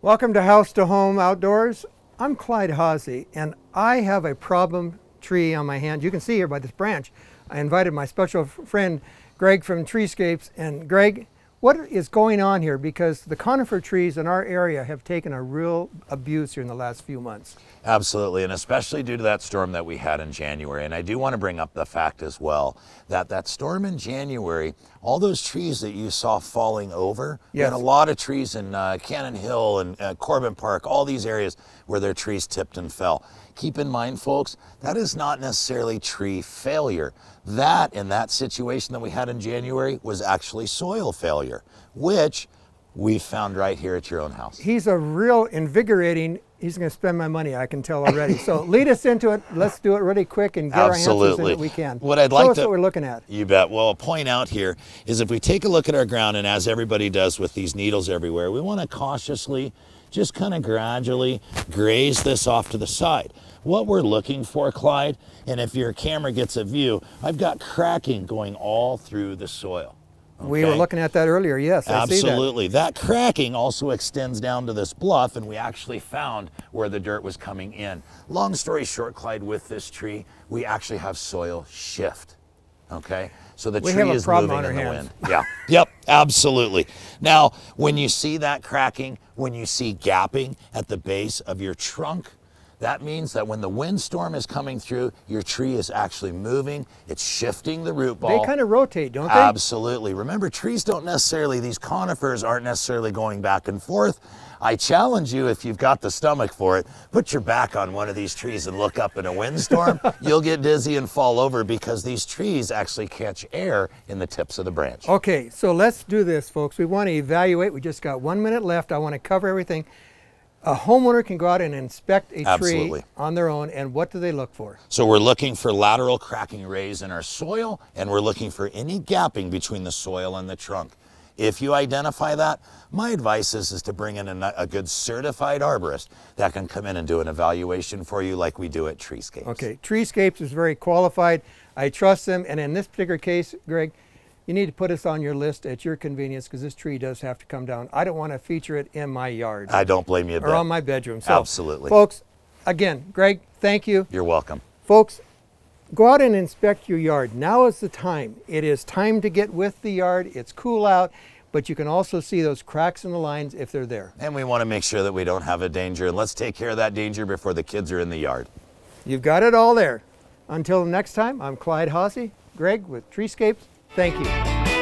Welcome to H2H Outdoors. I'm Clyde Hawsey, and I have a problem tree on my hand. You can see here by this branch. I invited my special friend Greg from Treescapes. And Greg, what is going on here? Because the conifer trees in our area have taken a real abuse here in the last few months. Absolutely, and especially due to that storm that we had in January. And I do want to bring up the fact as well that that storm in January, all those trees that you saw falling over, we had a lot of trees in Cannon Hill and Corbin Park, all these areas where their trees tipped and fell. Keep in mind, folks, that is not necessarily tree failure. That, in that situation that we had in January, was actually soil failure, which we found right here at your own house. He's a real invigorating, he's going to spend my money, I can tell already. So lead us into it. Let's do it really quick and get our answers in that we can. What I'd like Show us what we're looking at. You bet. Well, a point out here is if we take a look at our ground, and as everybody does with these needles everywhere, we want to cautiously, just kind of gradually graze this off to the side. What we're looking for, Clyde, and if your camera gets a view, I've got cracking going all through the soil. Okay? We were looking at that earlier, yes, I see that. Absolutely. That cracking also extends down to this bluff, and we actually found where the dirt was coming in. Long story short, Clyde, with this tree, we actually have soil shift, okay? So the tree is moving in the wind. Yeah, yep, absolutely. Now, when you see that cracking, when you see gapping at the base of your trunk, that means that when the windstorm is coming through, your tree is actually moving, it's shifting the root ball. They kind of rotate, don't they? Absolutely. Remember, trees don't necessarily, these conifers aren't necessarily going back and forth. I challenge you, if you've got the stomach for it, put your back on one of these trees and look up in a windstorm. You'll get dizzy and fall over because these trees actually catch air in the tips of the branch. Okay, so let's do this, folks. We want to evaluate. We just got 1 minute left. I want to cover everything. A homeowner can go out and inspect a tree on their own, and what do they look for? So we're looking for lateral cracking rays in our soil, and we're looking for any gapping between the soil and the trunk. If you identify that, my advice is to bring in a good certified arborist that can come in and do an evaluation for you like we do at Treescapes. Okay, Treescapes is very qualified. I trust them, and in this particular case, Greg, you need to put us on your list at your convenience because this tree does have to come down. I don't want to feature it in my yard. I don't blame you a bit. Or on my bedroom. So, absolutely. Folks, again, Greg, thank you. You're welcome. Folks, go out and inspect your yard. Now is the time. It is time to get with the yard. It's cool out, but you can also see those cracks in the lines if they're there. And we want to make sure that we don't have a danger, and let's take care of that danger before the kids are in the yard. You've got it all there. Until next time, I'm Clyde Hawsey, Greg with Treescapes. Thank you.